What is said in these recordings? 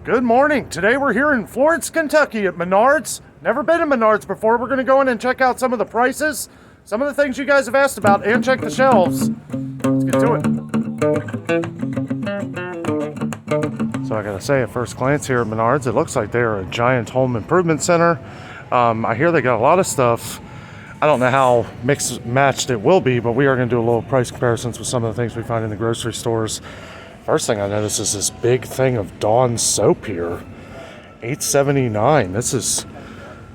Good morning. Today we're here in Florence, Kentucky at Menards. Never been to Menards before. We're going to go in and check out some of the prices, some of the things you guys have asked about, and check the shelves. Let's get to it. So I got to say, at first glance here at Menards, it looks like they're a giant home improvement center. I hear they got a lot of stuff. I don't know how mixed matched it will be, but we are going to do a little price comparisons with some of the things we find in the grocery stores. First thing I noticed is this big thing of Dawn soap here, $8.79. This is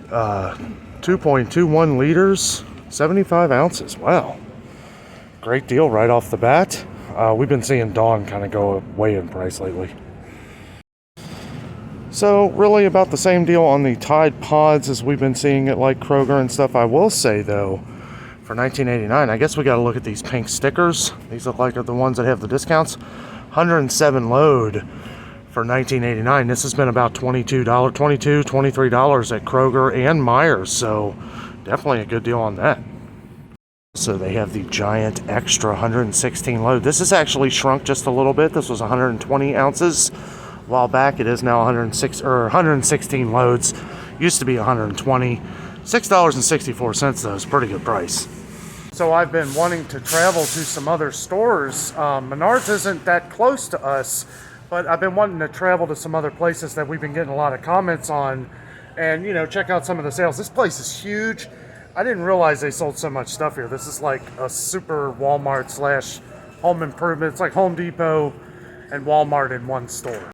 2.21 liters, 75 ounces. Wow, great deal right off the bat. We've been seeing Dawn kind of go way in price lately. So really about the same deal on the Tide Pods as we've been seeing at like Kroger and stuff. I will say though, for $19.89, I guess we got to look at these pink stickers. These look like they're the ones that have the discounts. 107 load for $19.89. This has been about $22, $23 at Kroger and Myers, so definitely a good deal on that. So they have the giant extra 116 load. This has actually shrunk just a little bit. This was 120 ounces a while back. It is now 116 loads. Used to be 120. $6.64 though is a pretty good price. So I've been wanting to travel to some other stores. Menards isn't that close to us, but I've been wanting to travel to some other places that we've been getting a lot of comments on and, you know, check out some of the sales. This place is huge. I didn't realize they sold so much stuff here. This is like a super Walmart slash home improvement. It's like Home Depot and Walmart in one store.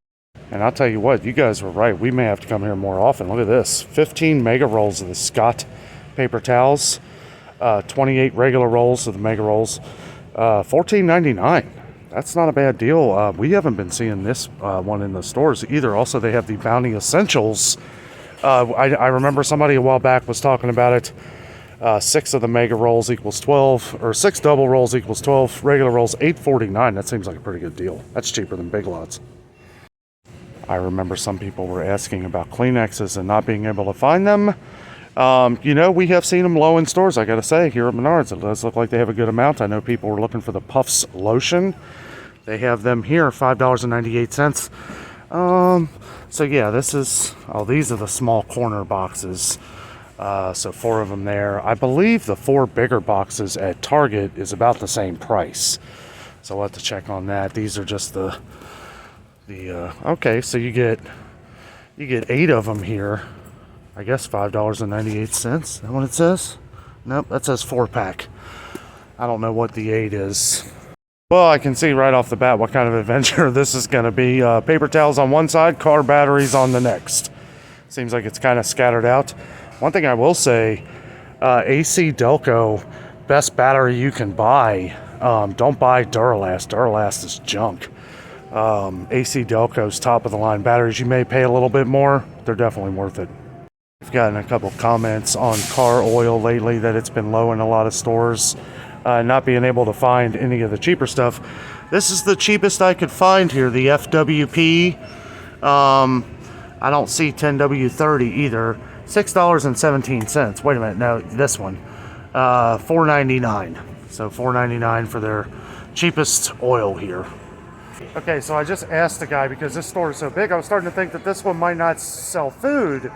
And I'll tell you what, you guys were right. We may have to come here more often. Look at this, 15 mega rolls of the Scott paper towels. 28 regular rolls of the mega rolls, $14.99. That's not a bad deal. We haven't been seeing this one in the stores either. Also, they have the Bounty Essentials. I remember somebody a while back was talking about it. 6 of the mega rolls equals 12, or 6 double rolls equals 12. Regular rolls, $8.49. That seems like a pretty good deal. That's cheaper than Big Lots. I remember some people were asking about Kleenexes and not being able to find them. You know, we have seen them low in stores, I gotta say, here at Menards. It does look like they have a good amount. I know people were looking for the Puffs lotion. They have them here, $5.98. So yeah, this is, oh, these are the small corner boxes. So 4 of them there. I believe the 4 bigger boxes at Target is about the same price. So we'll have to check on that. These are just okay, so you get 8 of them here. I guess $5.98. Is that what it says? Nope, that says 4-pack. I don't know what the 8 is. Well, I can see right off the bat what kind of adventure this is going to be. Paper towels on one side, car batteries on the next. Seems like it's kind of scattered out. One thing I will say, AC Delco, best battery you can buy. Don't buy Duralast. Duralast is junk. AC Delco's top of the line batteries. You may pay a little bit more. They're definitely worth it. We've gotten a couple comments on car oil lately that it's been low in a lot of stores, not being able to find any of the cheaper stuff. This is the cheapest I could find here, the FWP. I don't see 10W30 either. $6.17. Wait a minute, no, this one, $4.99. So $4.99 for their cheapest oil here. Okay, so I just asked the guy, because this store is so big, I was starting to think that this one might not sell food.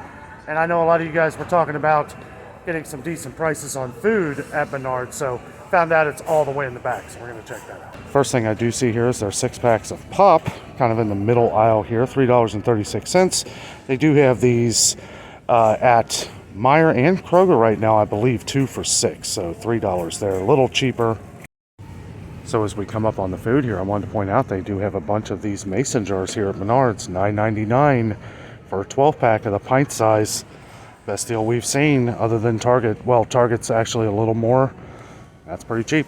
And I know a lot of you guys were talking about getting some decent prices on food at Menards, so found out it's all the way in the back, so we're going to check that out. First thing I do see here is their 6-packs of pop, kind of in the middle aisle here, $3.36. They do have these at Meijer and Kroger right now, I believe, 2 for $6, so $3 there, a little cheaper. So as we come up on the food here, I wanted to point out they do have a bunch of these mason jars here at Menards, $9.99. For a 12-pack of the pint size. Best deal we've seen other than Target. Well, Target's actually a little more. That's pretty cheap.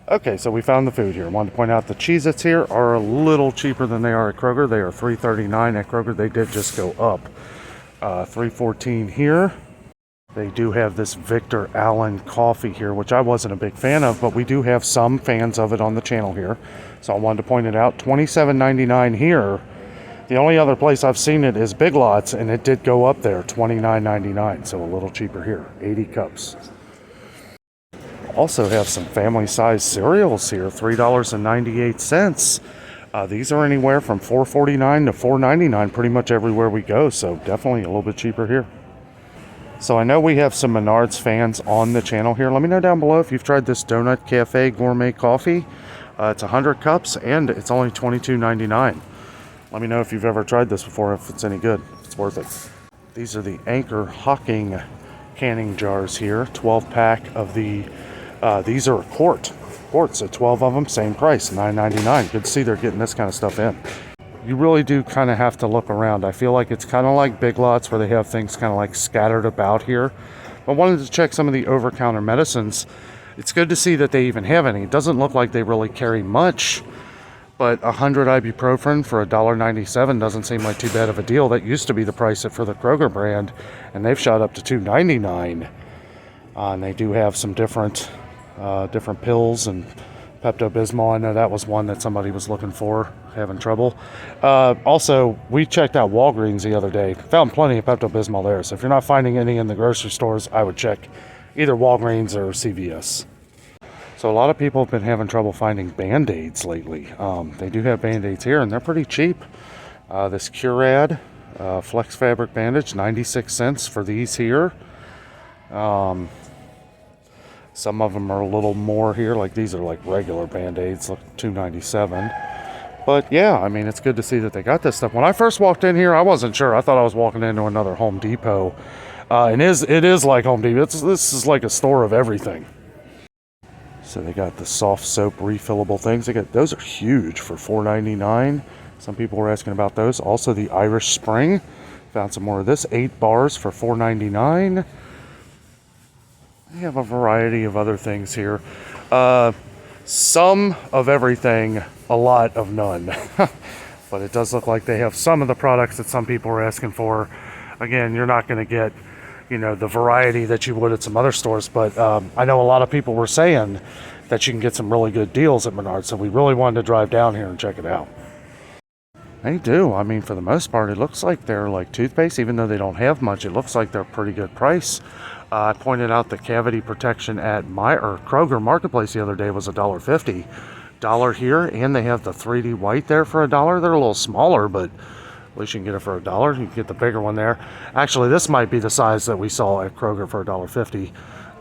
Okay, so we found the food here. I wanted to point out the Cheez-Its here are a little cheaper than they are at Kroger. They are $3.39 at Kroger. They did just go up. $3.14 here. They do have this Victor Allen coffee here, which I wasn't a big fan of, but we do have some fans of it on the channel here. So I wanted to point it out. $27.99 here. The only other place I've seen it is Big Lots, and it did go up there, $29.99, so a little cheaper here, 80 cups. Also have some family-sized cereals here, $3.98. These are anywhere from $4.49 to $4.99 pretty much everywhere we go, so definitely a little bit cheaper here. So I know we have some Menards fans on the channel here. Let me know down below if you've tried this Donut Cafe Gourmet coffee. It's 100 cups and it's only $22.99. Let me know if you've ever tried this before, if it's any good. It's worth it. These are the Anchor Hocking canning jars here. 12-pack of the, these are a quart, so 12 of them, same price, $9.99. Good to see they're getting this kind of stuff in. You really do kind of have to look around. I feel like it's kind of like Big Lots where they have things kind of like scattered about here. But I wanted to check some of the over-counter medicines. It's good to see that they even have any. It doesn't look like they really carry much, but 100 ibuprofen for $1.97 doesn't seem like too bad of a deal. That used to be the price for the Kroger brand, and they've shot up to $2.99. And they do have some different pills and Pepto-Bismol. I know that was one that somebody was looking for, having trouble. Also, we checked out Walgreens the other day. Found plenty of Pepto-Bismol there. So if you're not finding any in the grocery stores, I would check either Walgreens or CVS. So a lot of people have been having trouble finding Band-Aids lately. They do have Band-Aids here, and they're pretty cheap. This Curad Flex Fabric Bandage, 96 cents for these here. Some of them are a little more here, like these are like regular Band-Aids, look, $2.97. But yeah, I mean, it's good to see that they got this stuff. When I first walked in here, I wasn't sure. I thought I was walking into another Home Depot. And it is like Home Depot. This is like a store of everything. So they got the soft soap refillable things. Those are huge for $4.99. Some people were asking about those. Also the Irish Spring. Found some more of this. 8 bars for $4.99. We have a variety of other things here. Some of everything, a lot of none. But it does look like they have some of the products that some people were asking for. Again, you're not going to get, the variety that you would at some other stores. But I know a lot of people were saying that you can get some really good deals at Menards. So we really wanted to drive down here and check it out. They do. I mean, for the most part, it looks like they're like toothpaste. Even though they don't have much, it looks like they're a pretty good price. I pointed out the cavity protection at Kroger Marketplace the other day was $1.50. $1 here, and they have the 3D white there for $1. They're a little smaller, but at least you can get it for $1. You can get the bigger one there. Actually, this might be the size that we saw at Kroger for $1.50.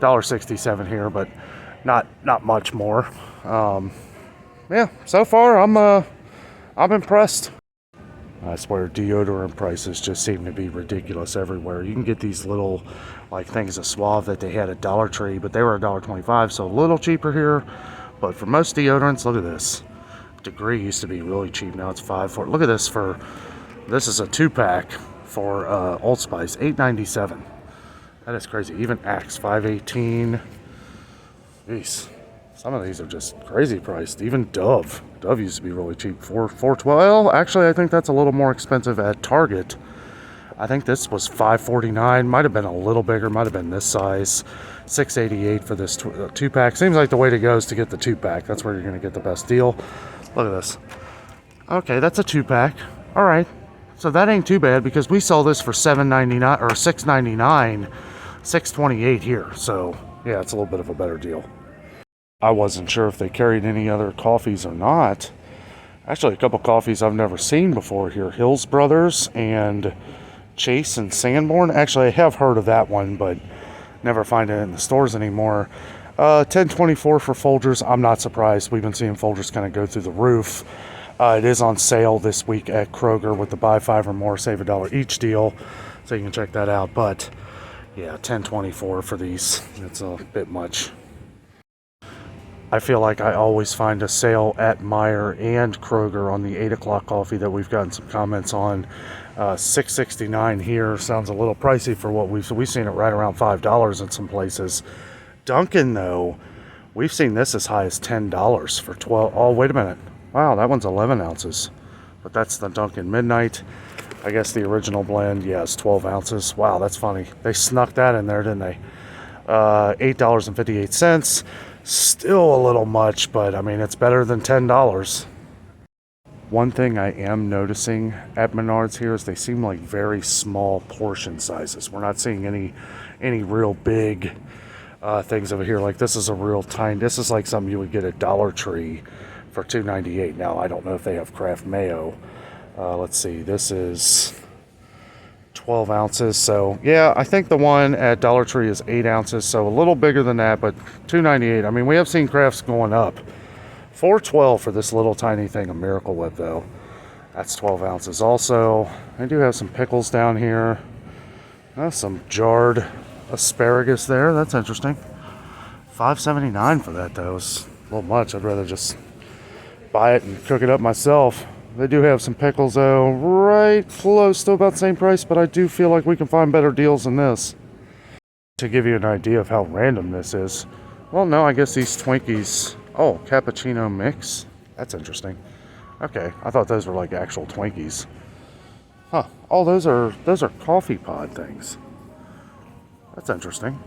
$1.67 here, but not much more. Yeah, so far I'm impressed. I swear deodorant prices just seem to be ridiculous everywhere. You can get these little like things of Suave that they had at Dollar Tree, but they were $1.25, so a little cheaper here. But for most deodorants, look at this. Degree used to be really cheap. Now it's $5 look at this this is a 2-pack for Old Spice, $8.97. That is crazy. Even Axe, $5.18. Jeez. Some of these are just crazy priced. Even Dove. Dove used to be really cheap. $4.12. Well, actually, I think that's a little more expensive at Target. I think this was $5.49. Might have been a little bigger. Might have been this size. $6.88 for this 2-pack. Seems like the way to go is to get the 2-pack. That's where you're going to get the best deal. Look at this. Okay, that's a 2-pack. All right. So that ain't too bad because we saw this for $7.99 or $6.99. $6.28 here. So yeah, it's a little bit of a better deal. I wasn't sure if they carried any other coffees or not. Actually, a couple coffees I've never seen before here. Hills Brothers and Chase and Sanborn. Actually, I have heard of that one, but never find it in the stores anymore. $10.24 for Folgers. I'm not surprised. We've been seeing Folgers kind of go through the roof. It is on sale this week at Kroger with the buy 5 or more, save $1 each deal. So you can check that out. But yeah, $10.24 for these. It's a bit much. I feel like I always find a sale at Meijer and Kroger on the 8 o'clock coffee that we've gotten some comments on. $6.69 here sounds a little pricey for what we've seen it right around $5 in some places. Dunkin' though, we've seen this as high as $10 for 12. Oh, wait a minute. Wow, that one's 11 ounces. But that's the Dunkin' Midnight. I guess the original blend, yeah, is 12 ounces. Wow, that's funny. They snuck that in there, didn't they? $8.58. Still a little much, but I mean, it's better than $10. One thing I am noticing at Menards here is they seem like very small portion sizes. We're not seeing any real big things over here. Like this is a real tiny, this is like something you would get at Dollar Tree for for $2.98. Now, I don't know if they have Kraft Mayo. Let's see, this is 12 ounces. So, yeah, I think the one at Dollar Tree is 8 ounces, so a little bigger than that, but $2.98. I mean, we have seen Krafts going up. $4.12 for this little tiny thing of Miracle Whip, though. That's 12 ounces. Also, I do have some pickles down here. Some jarred asparagus there. That's interesting. $5.79 for that, though. It's a little much. I'd rather just buy it and cook it up myself. They do have some pickles, though, right close to about the same price, but I do feel like we can find better deals than this. To give you an idea of how random this is. Well, no, I guess these Twinkies... Oh, cappuccino mix? That's interesting. Okay, I thought those were like actual Twinkies. Huh. Oh, those are coffee pod things. That's interesting.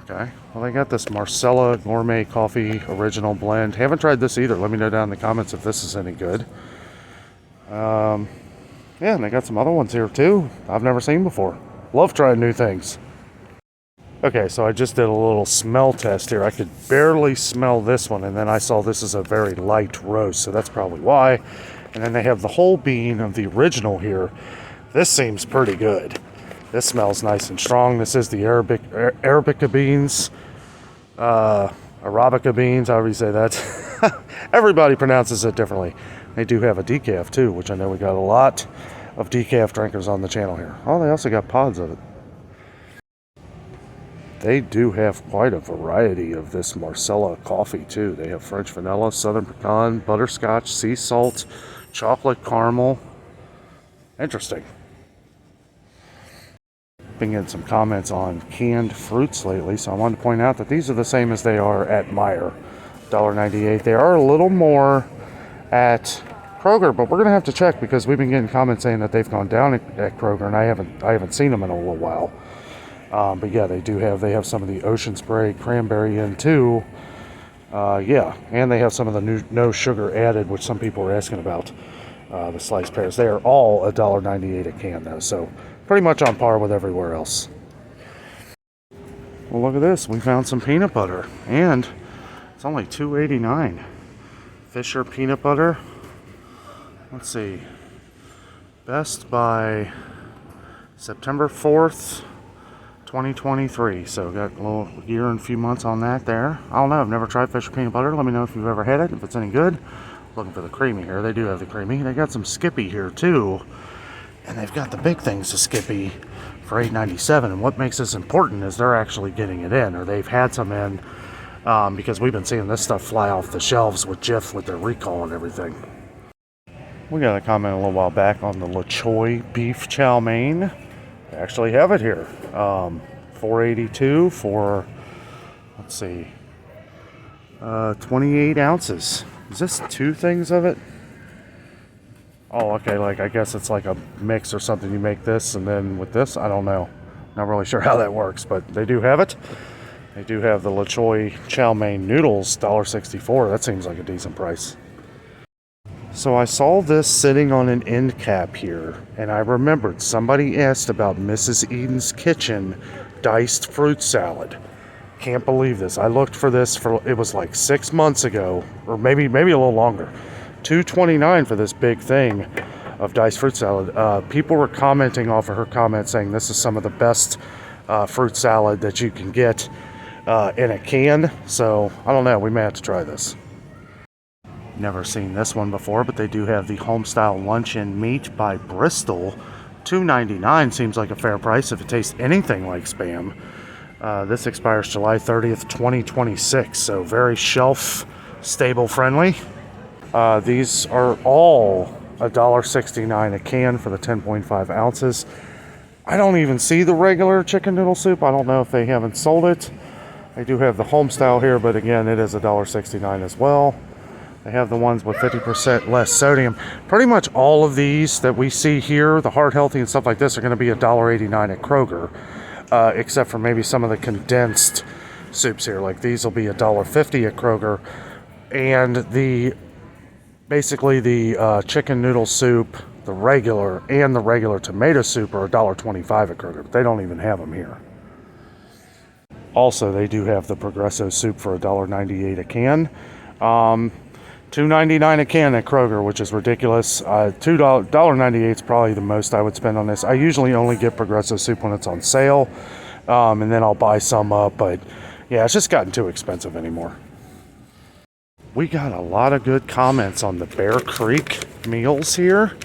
Okay. Well, they got this Marcella Gourmet Coffee Original Blend. Haven't tried this either. Let me know down in the comments if this is any good. Yeah, and they got some other ones here too I've never seen before. Love trying new things. Okay, so I just did a little smell test here. I could barely smell this one, and then I saw this is a very light roast, so that's probably why. And then they have the whole bean of the original here. This seems pretty good. This smells nice and strong. This is the Arabica beans, Arabica beans, however you say that. Everybody pronounces it differently. They do have a decaf too, which I know we got a lot of decaf drinkers on the channel here. Oh, they also got pods of it. They do have quite a variety of this Marcella coffee too. They have French vanilla, southern pecan, butterscotch, sea salt, chocolate caramel. Interesting. Been getting some comments on canned fruits lately, so I wanted to point out that these are the same as they are at Meijer, $1.98. They are a little more at Kroger, but we're gonna have to check because we've been getting comments saying that they've gone down at Kroger, and I haven't seen them in a little while. But yeah, they have some of the Ocean Spray cranberry in too. Yeah, and they have some of the new no sugar added, which some people are asking about. The sliced pears. They are all $1.98 a can though, so pretty much on par with everywhere else. Well, look at this. We found some peanut butter, and it's only $2.89. Fisher peanut butter. Let's see. Best by September 4th. 2023, so got a little year and a few months on that there. I don't know, I've never tried Fisher peanut butter. Let me know if you've ever had it, if it's any good. Looking for the creamy here. They do have the creamy. They got some Skippy here too, and they've got the big things of Skippy for $8.97. And what makes this important is they're actually getting it in, or they've had some in, because we've been seeing this stuff fly off the shelves with Jif with their recall and everything. We got a comment a little while back on the La Choy beef chow mein. They actually have it here. $4.82 for, let's see, 28 ounces. Is this two things of it? Oh, okay, like I guess it's like a mix or something. You make this and then with this, I don't know. Not really sure how that works, but they do have it. They do have the La Choy chow mein noodles, $1.64. That seems like a decent price. So I saw this sitting on an end cap here, and I remembered somebody asked about Mrs. Eden's Kitchen diced fruit salad. Can't believe this. I looked for this it was like 6 months ago, or maybe a little longer. $2.29 for this big thing of diced fruit salad. People were commenting off of her comment saying this is some of the best fruit salad that you can get in a can. So I don't know. We may have to try this. Never seen this one before, but they do have the Homestyle Luncheon Meat by Bristol. $2.99 seems like a fair price if it tastes anything like Spam. This expires July 30th, 2026, so very shelf stable friendly. These are all $1.69 a can for the 10.5 ounces. I don't even see the regular chicken noodle soup. I don't know if they haven't sold it. They do have the Homestyle here, but again, it is $1.69 as well. They have the ones with 50% less sodium. Pretty much all of these that we see here, the Heart Healthy and stuff like this, are going to be $1.89 at Kroger, except for maybe some of the condensed soups here. Like these will be $1.50 at Kroger, and basically the chicken noodle soup, the regular tomato soup are $1.25 at Kroger. But they don't even have them here. Also, they do have the Progresso soup for $1.98 a can. $2.99 a can at Kroger, which is ridiculous. $2.98 is probably the most I would spend on this. I usually only get Progresso soup when it's on sale, and then I'll buy some up, but yeah, it's just gotten too expensive anymore. We got a lot of good comments on the Bear Creek meals here.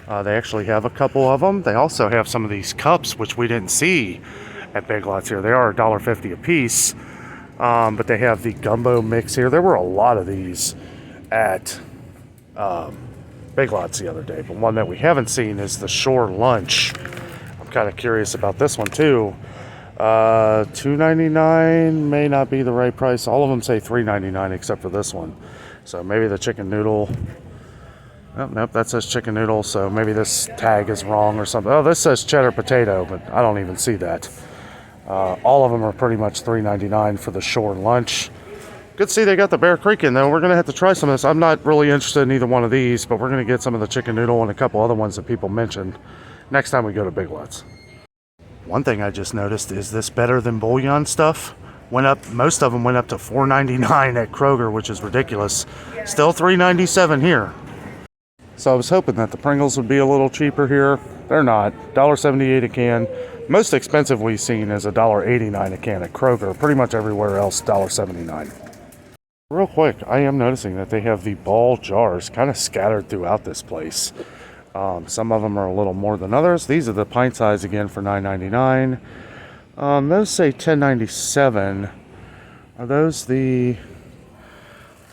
They actually have a couple of them. They also have some of these cups, which we didn't see at Big Lots here. They are $1.50 a piece, but they have the gumbo mix here. There were a lot of these at Big Lots the other day, but one that we haven't seen is the Shore Lunch. I'm kind of curious about this one too. $2.99 may not be the right price. All of them say $3.99 except for this one. So maybe the chicken noodle. Oh, nope, that says chicken noodle, so maybe this tag is wrong or something. Oh, this says cheddar potato, but I don't even see that. All of them are pretty much $3.99 for the Shore Lunch. Good to see they got the Bear Creek in, though. We're going to have to try some of this. I'm not really interested in either one of these, but we're going to get some of the chicken noodle and a couple other ones that people mentioned next time we go to Big Lots. One thing I just noticed is this better than bouillon stuff went up. Most of them went up to $4.99 at Kroger, which is ridiculous. Still $3.97 here. So I was hoping that the Pringles would be a little cheaper here. They're not. $1.78 a can. Most expensive we've seen is $1.89 a can at Kroger. Pretty much everywhere else, $1.79. Real quick, I am noticing that they have the ball jars kind of scattered throughout this place. Some of them are a little more than others. These are the pint size again for $9.99. Those say $10.97. Are those the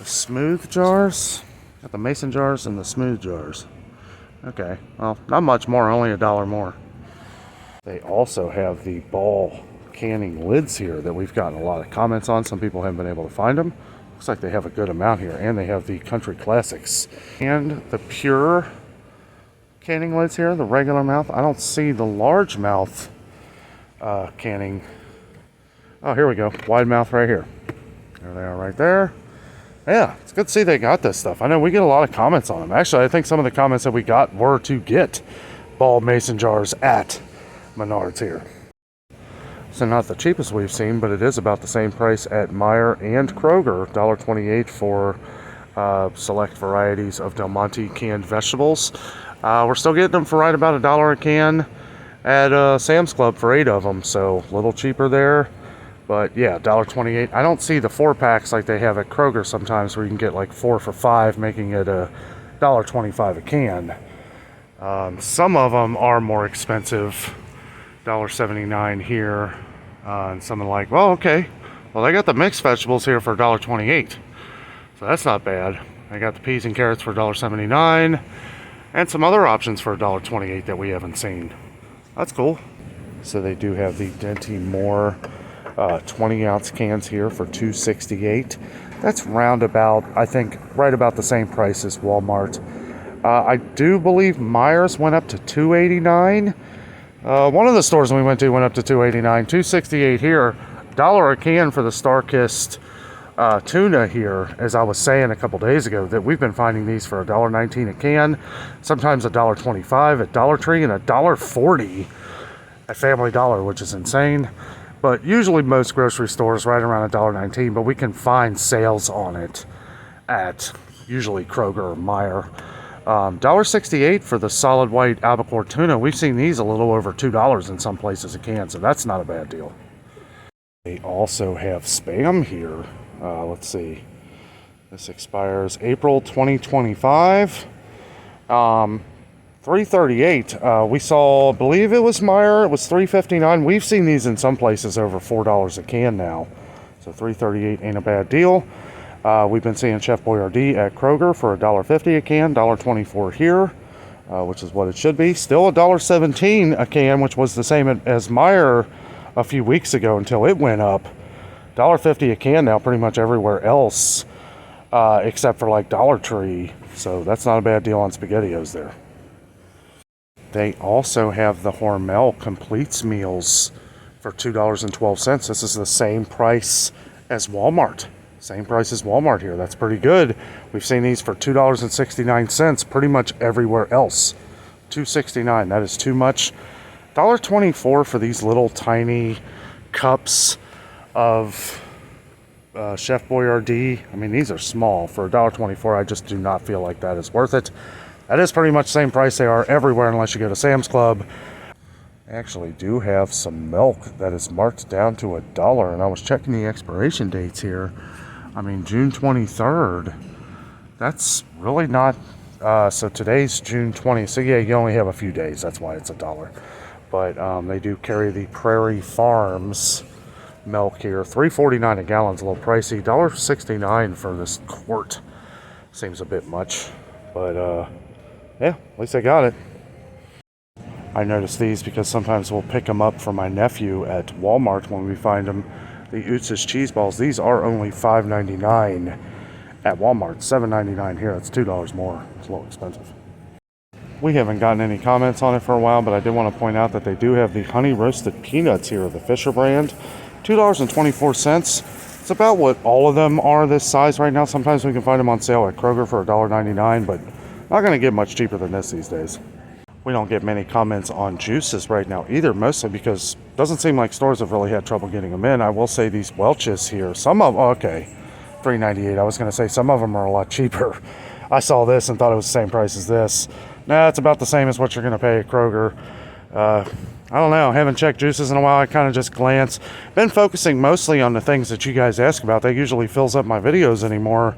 smooth jars? Got the mason jars and the smooth jars. Okay, well, not much more, only $1 more. They also have the ball canning lids here that we've gotten a lot of comments on. Some people haven't been able to find them. Looks like they have a good amount here, and they have the Country Classics and the pure canning lids here, the regular mouth. I don't see the large mouth canning. Oh, here we go, wide mouth right here. There they are right there. Yeah, it's good to see they got this stuff. I know we get a lot of comments on them. Actually, I think some of the comments that we got were to get ball mason jars at Menards here. So not the cheapest we've seen, but it is about the same price at Meijer and Kroger. $1.28 for select varieties of Del Monte canned vegetables. We're still getting them for right about $1 a can at Sam's Club for 8 of them, so a little cheaper there. But yeah, $1.28. I don't see the 4-packs like they have at Kroger sometimes, where you can get like 4 for $5, making it $1.25 a can. Some of them are more expensive, $1.79 here, and something like, well, okay, well, they got the mixed vegetables here for $1.28, so that's not bad. I got the peas and carrots for $1.79, and some other options for $1.28 that we haven't seen. That's cool. So they do have the Dinty Moore 20-ounce cans here for $2.68. That's roundabout, I think, right about the same price as Walmart. I do believe Meijer's went up to $2.89. One of the stores we went to went up to $2.89. $2.68 here. $1 a can for the Star-Kissed tuna here. As I was saying a couple days ago, that we've been finding these for $1.19 a can, sometimes $1.25 at Dollar Tree, and $1.40 at Family Dollar, which is insane. But usually most grocery stores right around $1.19, but we can find sales on it at usually Kroger or Meijer. $1.68 for the solid white albacore tuna. We've seen these a little over $2 in some places a can, so that's not a bad deal. They also have Spam here. Let's see. This expires April 2025. $3.38. We saw, I believe it was Meijer, it was $3.59. We've seen these in some places over $4 a can now. So $3.38 ain't a bad deal. We've been seeing Chef Boyardee at Kroger for $1.50 a can, $1.24 here, which is what it should be. Still $1.17 a can, which was the same as Meijer a few weeks ago until it went up. $1.50 a can now pretty much everywhere else, except for like Dollar Tree. So that's not a bad deal on SpaghettiOs there. They also have the Hormel Completes meals for $2.12. This is the same price as Walmart. Same price as Walmart here. That's pretty good. We've seen these for $2.69 pretty much everywhere else. $2.69. That is too much. $1.24 for these little tiny cups of Chef Boyardee. I mean, these are small. For $1.24, I just do not feel like that is worth it. That is pretty much the same price they are everywhere unless you go to Sam's Club. I actually do have some milk that is marked down to $1, and I was checking the expiration dates here. I mean, June 23rd. That's really not... so today's June 20th. So yeah, you only have a few days. That's why it's $1. But they do carry the Prairie Farms milk here. $3.49 a gallon's a little pricey. $1.69 for this quart seems a bit much, but yeah, at least I got it. I noticed these because sometimes we'll pick them up for my nephew at Walmart when we find them. The Utz's cheese balls. These are only $5.99 at Walmart. $7.99 here. That's $2 more. It's a little expensive. We haven't gotten any comments on it for a while, but I did want to point out that they do have the honey roasted peanuts here, the Fisher brand. $2.24. It's about what all of them are this size right now. Sometimes we can find them on sale at Kroger for $1.99, but not going to get much cheaper than this these days. We don't get many comments on juices right now either, mostly because it doesn't seem like stores have really had trouble getting them in. I will say these Welch's here, some of them, okay, $3.98. I was going to say some of them are a lot cheaper. I saw this and thought it was the same price as this. Nah, it's about the same as what you're going to pay at Kroger. I don't know. Haven't checked juices in a while. I kind of just glance. Been focusing mostly on the things that you guys ask about. That usually fills up my videos anymore.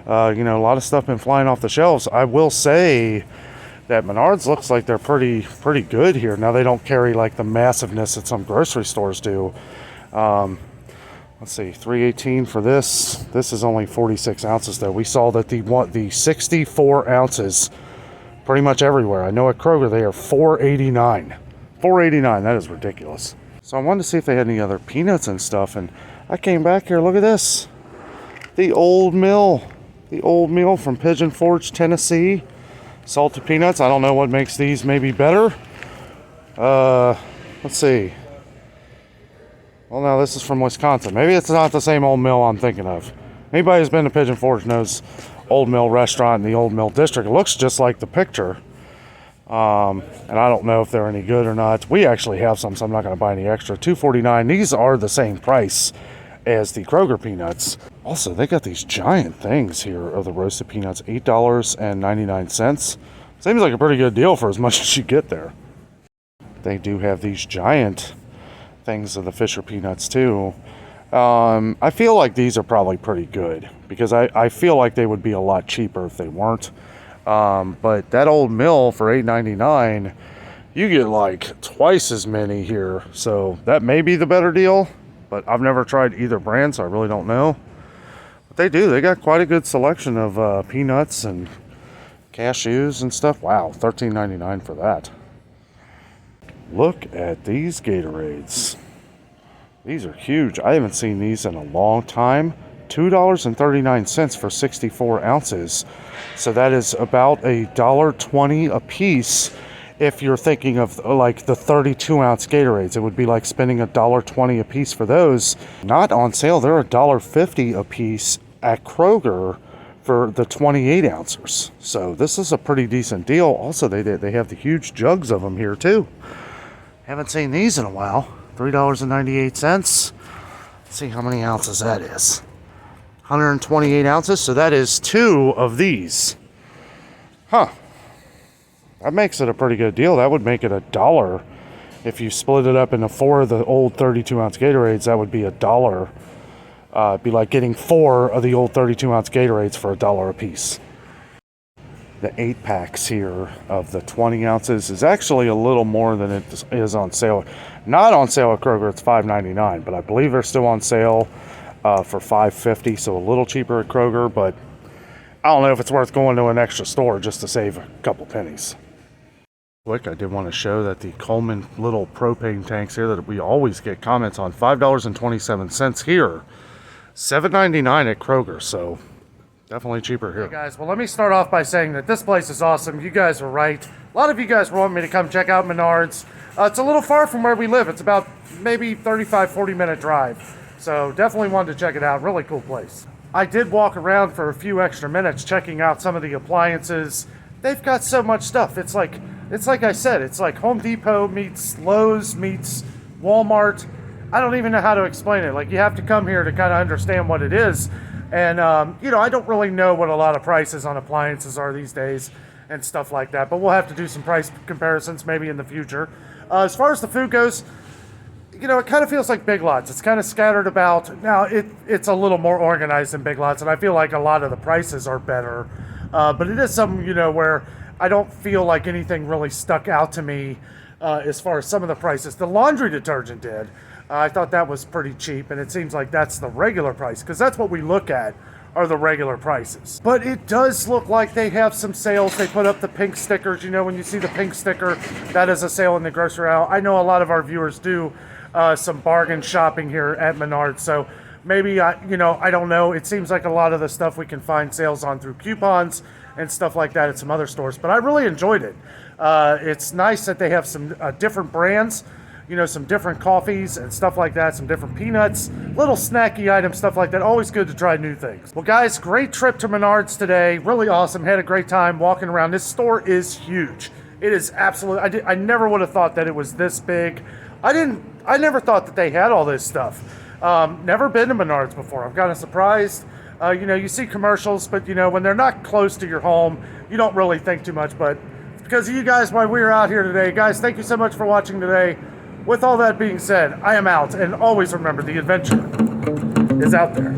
You know, a lot of stuff been flying off the shelves. I will say that Menards looks like they're pretty good here. Now they don't carry like the massiveness that some grocery stores do. Let's see, $3.18 for this. This is only 46 ounces though. We saw that the 64 ounces pretty much everywhere. I know at Kroger they are $4.89. $4.89, that is ridiculous. So I wanted to see if they had any other peanuts and stuff, and I came back here, look at this. The Old Mill from Pigeon Forge, Tennessee. Salted peanuts. I don't know what makes these maybe better. Let's see. Well, now this is from Wisconsin. Maybe it's not the same Old Mill I'm thinking of. Anybody who's been to Pigeon Forge knows Old Mill restaurant in the Old Mill district. It looks just like the picture. And I don't know if they're any good or not. We actually have some, so I'm not going to buy any extra. $2.49. These are the same price as the Kroger peanuts. Also, they got these giant things here of the roasted peanuts. $8.99. Seems like a pretty good deal for as much as you get there. They do have these giant things of the Fisher peanuts too. I feel like these are probably pretty good because I feel like they would be a lot cheaper if they weren't. But that Old Mill for $8.99, you get like twice as many here. So that may be the better deal, but I've never tried either brand, so I really don't know. But they do. They got quite a good selection of peanuts and cashews and stuff. Wow, $13.99 for that. Look at these Gatorades. These are huge. I haven't seen these in a long time. $2.39 for 64 ounces. So that is about $1.20 a piece. If you're thinking of like the 32-ounce Gatorades, it would be like spending $1.20 a piece for those. Not on sale. They're $1.50 a piece at Kroger for the 28 ounces. So this is a pretty decent deal. Also, they have the huge jugs of them here too. Haven't seen these in a while. $3.98. Let's see how many ounces that is. 128 ounces, so that is 2 of these. Huh. That makes it a pretty good deal. That would make it $1. If you split it up into 4 of the old 32-ounce Gatorades, that would be $1. It'd be like getting 4 of the old 32-ounce Gatorades for $1 a piece. The 8-packs here of the 20 ounces is actually a little more than it is on sale. Not on sale at Kroger, it's $5.99, but I believe they're still on sale for $5.50, so a little cheaper at Kroger, but I don't know if it's worth going to an extra store just to save a couple pennies. Quick, I did want to show that the Coleman little propane tanks here that we always get comments on, $5.27 here, $7.99 at Kroger, so definitely cheaper here. Hey guys, well, let me start off by saying that this place is awesome. You guys are right. A lot of you guys want me to come check out Menards. It's a little far from where we live. It's about maybe 35-40 minute drive. So definitely wanted to check it out. Really cool place. I did walk around for a few extra minutes checking out some of the appliances. They've got so much stuff. It's like I said, it's like Home Depot meets Lowe's meets Walmart. I don't even know how to explain it. Like, you have to come here to kind of understand what it is. And, you know, I don't really know what a lot of prices on appliances are these days and stuff like that. But we'll have to do some price comparisons maybe in the future. As far as the food goes, you know, it kind of feels like Big Lots. It's kind of scattered about. Now, it's a little more organized than Big Lots, and I feel like a lot of the prices are better. But it is something, you know, where I don't feel like anything really stuck out to me as far as some of the prices. The laundry detergent did. I thought that was pretty cheap, and it seems like that's the regular price, because that's what we look at, are the regular prices. But it does look like they have some sales. They put up the pink stickers. You know, when you see the pink sticker, that is a sale in the grocery aisle. I know a lot of our viewers do some bargain shopping here at Menards, so maybe, you know, I don't know. It seems like a lot of the stuff we can find sales on through coupons and stuff like that at some other stores, but I really enjoyed it. It's nice that they have some different brands, you know, some different coffees and stuff like that, some different peanuts, little snacky items, stuff like that. Always good to try new things. Well, guys, great trip to Menards today. Really awesome. Had a great time walking around. This store is huge. It is absolutely, I never would have thought that it was this big. I never thought that they had all this stuff. Never been to Menards before. I'm kind of surprised. You know, you see commercials, but, you know, when they're not close to your home, you don't really think too much. But because of you guys, why we're out here today. Guys, thank you so much for watching today. With all that being said, I am out. And always remember, the adventure is out there.